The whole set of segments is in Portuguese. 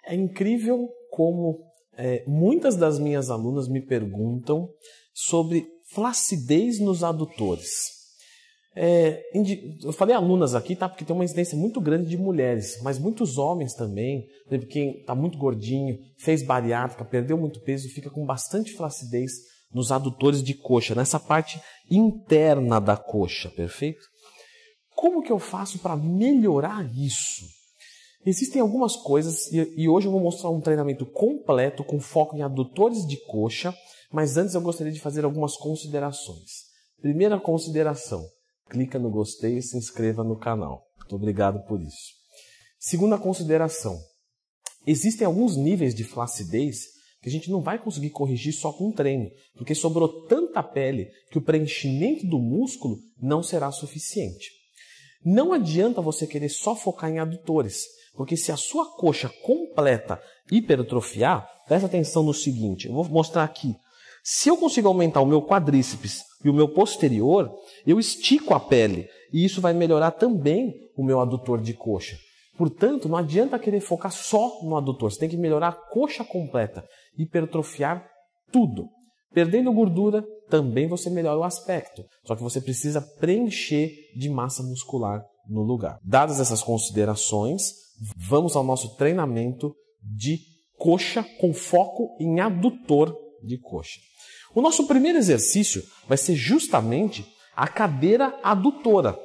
É incrível como muitas das minhas alunas me perguntam sobre flacidez nos adutores. Eu falei alunas aqui, tá? Porque tem uma incidência muito grande de mulheres, mas muitos homens também. Por exemplo, quem está muito gordinho, fez bariátrica, perdeu muito peso, fica com bastante flacidez nos adutores de coxa, nessa parte interna da coxa, perfeito? Como que eu faço para melhorar isso? Existem algumas coisas e hoje eu vou mostrar um treinamento completo com foco em adutores de coxa, mas antes eu gostaria de fazer algumas considerações. Primeira consideração, clica no gostei e se inscreva no canal. Muito obrigado por isso. Segunda consideração, existem alguns níveis de flacidez que a gente não vai conseguir corrigir só com treino, porque sobrou tanta pele que o preenchimento do músculo não será suficiente. Não adianta você querer só focar em adutores, porque se a sua coxa completa hipertrofiar, presta atenção no seguinte, eu vou mostrar aqui. Se eu consigo aumentar o meu quadríceps e o meu posterior, eu estico a pele e isso vai melhorar também o meu adutor de coxa. Portanto, não adianta querer focar só no adutor, você tem que melhorar a coxa completa, hipertrofiar tudo. Perdendo gordura, também você melhora o aspecto, só que você precisa preencher de massa muscular no lugar. Dadas essas considerações, vamos ao nosso treinamento de coxa com foco em adutor de coxa. O nosso primeiro exercício vai ser justamente a cadeira adutora.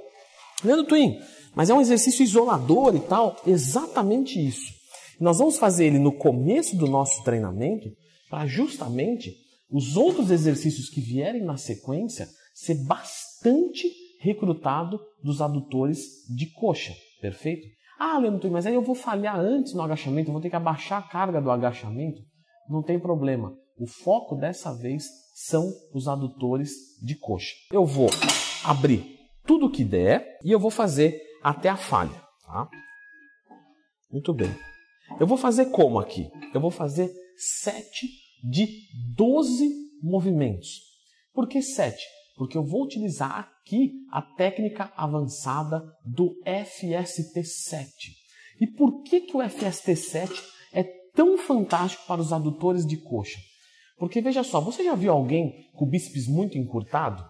Leandro Twin, mas é um exercício isolador e tal? Exatamente isso. Nós vamos fazer ele no começo do nosso treinamento para justamente os outros exercícios que vierem na sequência ser bastante recrutado dos adutores de coxa, perfeito? Ah, Leandro, mas aí eu vou falhar antes no agachamento, eu vou ter que abaixar a carga do agachamento. Não tem problema. O foco dessa vez são os adutores de coxa. Eu vou abrir tudo que der e eu vou fazer até a falha. Tá? Muito bem. Eu vou fazer como aqui? Eu vou fazer 7 de 12 movimentos. Por que 7? Porque eu vou utilizar aqui a técnica avançada do FST7. E por que o FST7 é tão fantástico para os adutores de coxa? Porque veja só, você já viu alguém com o bíceps muito encurtado?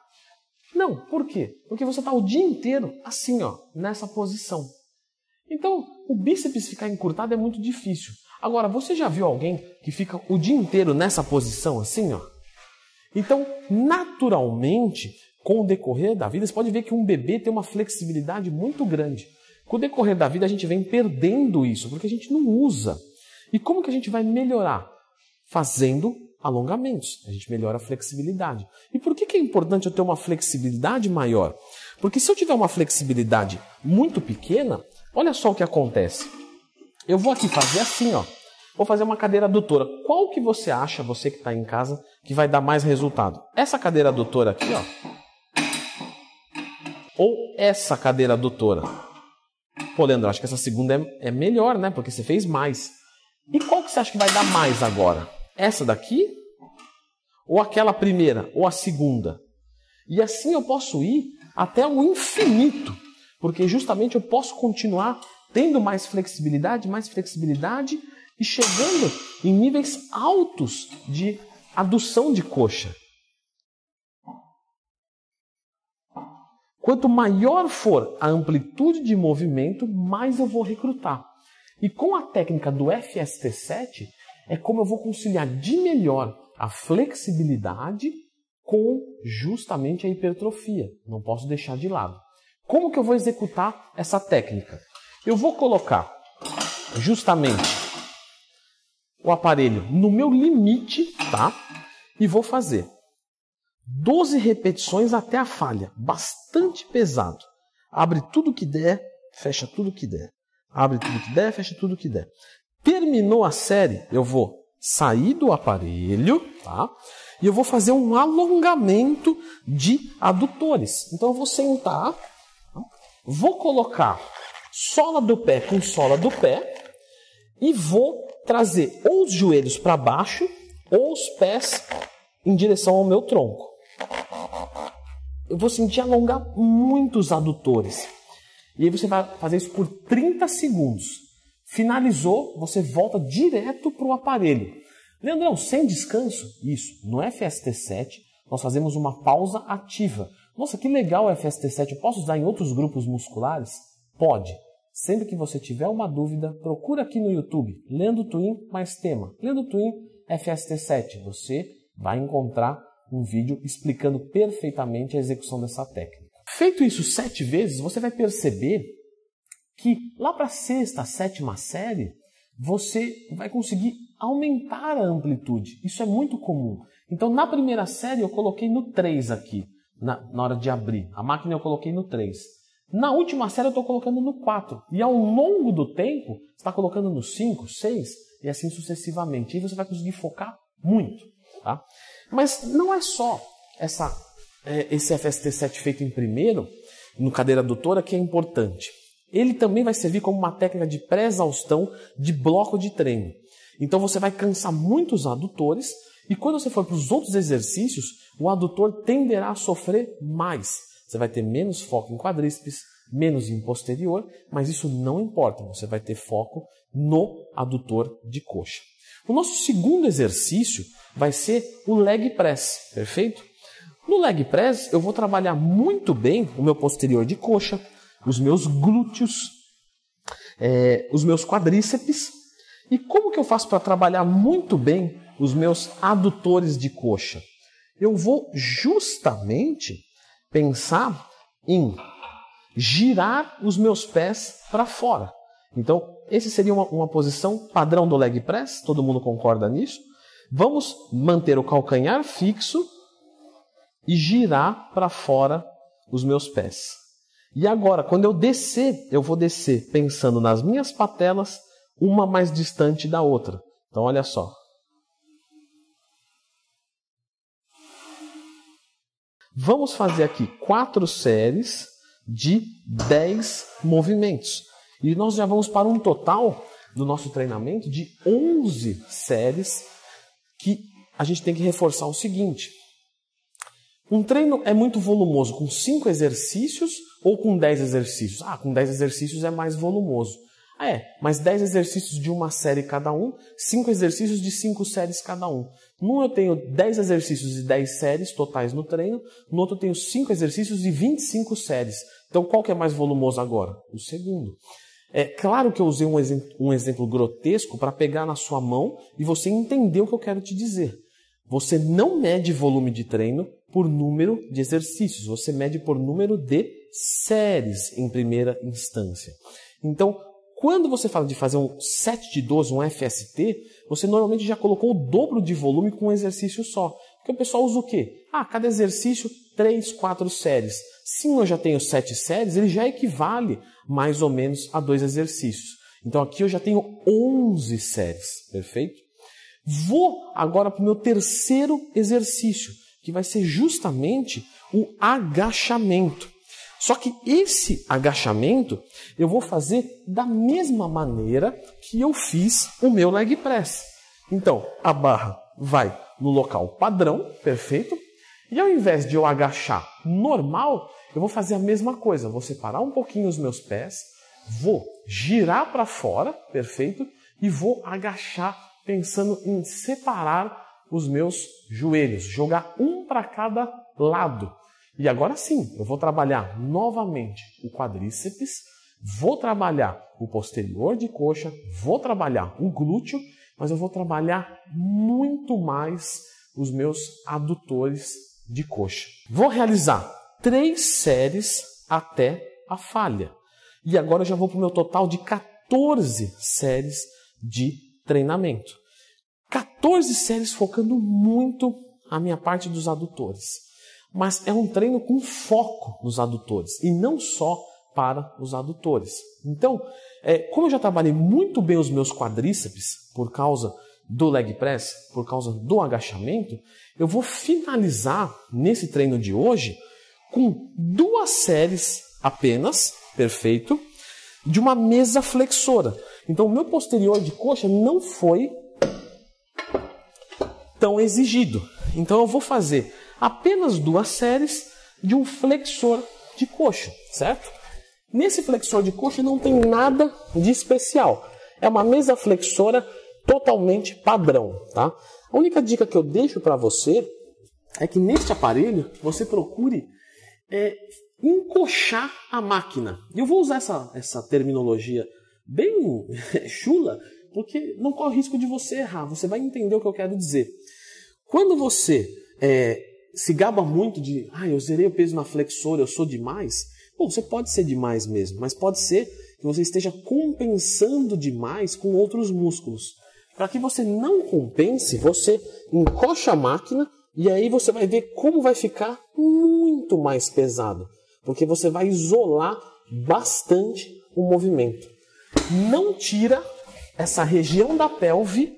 Não, por quê? Porque você está o dia inteiro assim, ó, nessa posição. Então, o bíceps ficar encurtado é muito difícil. Agora, você já viu alguém que fica o dia inteiro nessa posição assim, ó? Então, naturalmente, com o decorrer da vida, você pode ver que um bebê tem uma flexibilidade muito grande. Com o decorrer da vida, a gente vem perdendo isso, porque a gente não usa. E como que a gente vai melhorar? Fazendo alongamentos. A gente melhora a flexibilidade. E por que é importante eu ter uma flexibilidade maior? Porque se eu tiver uma flexibilidade muito pequena, olha só o que acontece. Eu vou aqui fazer assim, ó. Vou fazer uma cadeira adutora. Qual que você acha, você que está em casa, que vai dar mais resultado? Essa cadeira adutora aqui, ó. Ou essa cadeira adutora? Pô, Leandro, acho que essa segunda é melhor, né? Porque você fez mais. E qual que você acha que vai dar mais agora? Essa daqui? Ou aquela primeira? Ou a segunda? E assim eu posso ir até o infinito. Porque justamente eu posso continuar tendo mais flexibilidade e chegando em níveis altos de adução de coxa. Quanto maior for a amplitude de movimento, mais eu vou recrutar. E com a técnica do FST7, é como eu vou conciliar de melhor a flexibilidade com justamente a hipertrofia. Não posso deixar de lado. Como que eu vou executar essa técnica? Eu vou colocar justamente o aparelho no meu limite, tá? E vou fazer 12 repetições até a falha, bastante pesado. Abre tudo que der, fecha tudo que der. Abre tudo que der, fecha tudo que der. Terminou a série, eu vou sair do aparelho, tá? E eu vou fazer um alongamento de adutores. Então eu vou sentar, vou colocar sola do pé com sola do pé e vou trazer ou os joelhos para baixo ou os pés em direção ao meu tronco. Eu vou sentir alongar muitos adutores. E aí você vai fazer isso por 30 segundos. Finalizou, você volta direto para o aparelho. Leandrão, sem descanso? Isso. No FST7, nós fazemos uma pausa ativa. Nossa, que legal o FST7. Eu posso usar em outros grupos musculares? Pode. Sempre que você tiver uma dúvida, procura aqui no YouTube, Leandro Twin mais tema. Leandro Twin FST7. Você vai encontrar um vídeo explicando perfeitamente a execução dessa técnica. Feito isso 7 vezes, você vai perceber que lá para a 6ª, 7ª série, você vai conseguir aumentar a amplitude. Isso é muito comum. Então, na primeira série, eu coloquei no 3 aqui, na hora de abrir. A máquina eu coloquei no 3. Na última série, eu estou colocando no 4. E ao longo do tempo, você está colocando no 5, 6 e assim sucessivamente. E você vai conseguir focar muito. Tá? Mas não é só esse FST7 feito em primeiro, no cadeira adutora, que é importante. Ele também vai servir como uma técnica de pré-exaustão de bloco de treino. Então você vai cansar muito os adutores e quando você for para os outros exercícios, o adutor tenderá a sofrer mais. Você vai ter menos foco em quadríceps, menos em posterior, mas isso não importa. Você vai ter foco no adutor de coxa. O nosso segundo exercício vai ser o leg press, perfeito? No leg press eu vou trabalhar muito bem o meu posterior de coxa, os meus glúteos, os meus quadríceps. E como que eu faço para trabalhar muito bem os meus adutores de coxa? Eu vou justamente pensar em girar os meus pés para fora. Então, esse seria uma posição padrão do leg press, todo mundo concorda nisso? Vamos manter o calcanhar fixo e girar para fora os meus pés. E agora, quando eu descer, eu vou descer pensando nas minhas patelas, uma mais distante da outra. Então, olha só. Vamos fazer aqui 4 séries de 10 movimentos. E nós já vamos para um total do nosso treinamento de 11 séries que a gente tem que reforçar o seguinte. Um treino é muito volumoso com 5 exercícios ou com 10 exercícios? Com 10 exercícios é mais volumoso. Mas 10 exercícios de uma série cada um, 5 exercícios de 5 séries cada um. Num eu tenho 10 exercícios e 10 séries totais no treino, no outro eu tenho 5 exercícios e 25 séries. Então qual que é mais volumoso agora? O segundo. É claro que eu usei um exemplo grotesco para pegar na sua mão e você entender o que eu quero te dizer. Você não mede volume de treino por número de exercícios, você mede por número de séries em primeira instância. Então, quando você fala de fazer um 7 de 12, um FST, você normalmente já colocou o dobro de volume com um exercício só. Porque o pessoal usa o quê? Cada exercício, 3, 4 séries. Se eu já tenho 7 séries, ele já equivale mais ou menos a 2 exercícios. Então aqui eu já tenho 11 séries, perfeito? Vou agora para o meu terceiro exercício, que vai ser justamente o agachamento. Só que esse agachamento eu vou fazer da mesma maneira que eu fiz o meu leg press. Então, a barra vai no local padrão, perfeito? E ao invés de eu agachar normal, eu vou fazer a mesma coisa. Vou separar um pouquinho os meus pés, vou girar para fora, perfeito? E vou agachar pensando em separar os meus joelhos, jogar um para cada lado. E agora sim, eu vou trabalhar novamente o quadríceps, vou trabalhar o posterior de coxa, vou trabalhar o glúteo, mas eu vou trabalhar muito mais os meus adutores de coxa. Vou realizar 3 séries até a falha. E agora eu já vou para o meu total de 14 séries de treinamento. 14 séries focando muito a minha parte dos adutores. Mas é um treino com foco nos adutores e não só para os adutores. Então, como eu já trabalhei muito bem os meus quadríceps por causa do leg press, por causa do agachamento, eu vou finalizar nesse treino de hoje com 2 séries apenas, perfeito, de uma mesa flexora. Então, o meu posterior de coxa não foi tão exigido. Então, eu vou fazer apenas 2 séries de um flexor de coxa, certo? Nesse flexor de coxa não tem nada de especial. É uma mesa flexora totalmente padrão, tá? A única dica que eu deixo para você é que neste aparelho você procure encoxar a máquina. E eu vou usar essa terminologia bem chula, porque não corre risco de você errar. Você vai entender o que eu quero dizer. Quando você se gaba muito de eu zerei o peso na flexora, eu sou demais. Bom, você pode ser demais mesmo, mas pode ser que você esteja compensando demais com outros músculos. Para que você não compense, você encoxa a máquina e aí você vai ver como vai ficar muito mais pesado. Porque você vai isolar bastante o movimento. Não tira essa região da pelve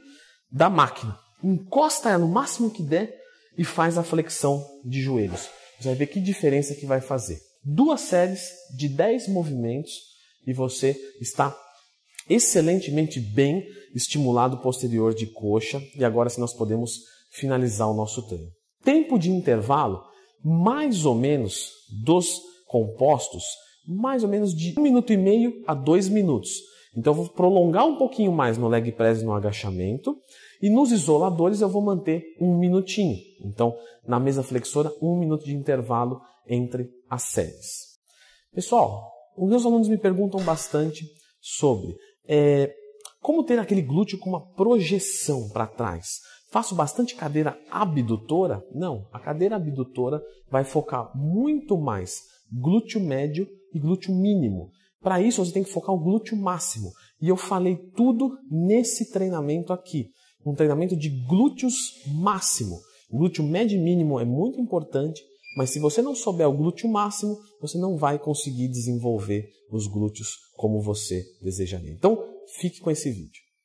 da máquina. Encosta ela no máximo que der e faz a flexão de joelhos. Você vai ver que diferença que vai fazer. 2 séries de 10 movimentos e você está excelentemente bem estimulado posterior de coxa. E agora sim nós podemos finalizar o nosso treino. Tempo de intervalo, mais ou menos, dos compostos, mais ou menos de 1,5 minuto a 2 minutos. Então eu vou prolongar um pouquinho mais no leg press e no agachamento. E nos isoladores eu vou manter 1 minutinho. Então, na mesa flexora, 1 minuto de intervalo entre as séries. Pessoal, os meus alunos me perguntam bastante sobre como ter aquele glúteo com uma projeção para trás. Faço bastante cadeira abdutora? Não, a cadeira abdutora vai focar muito mais glúteo médio e glúteo mínimo. Para isso você tem que focar o glúteo máximo. E eu falei tudo nesse treinamento aqui. Um treinamento de glúteos máximo. O glúteo médio e mínimo é muito importante, mas se você não souber o glúteo máximo, você não vai conseguir desenvolver os glúteos como você desejaria. Então, fique com esse vídeo.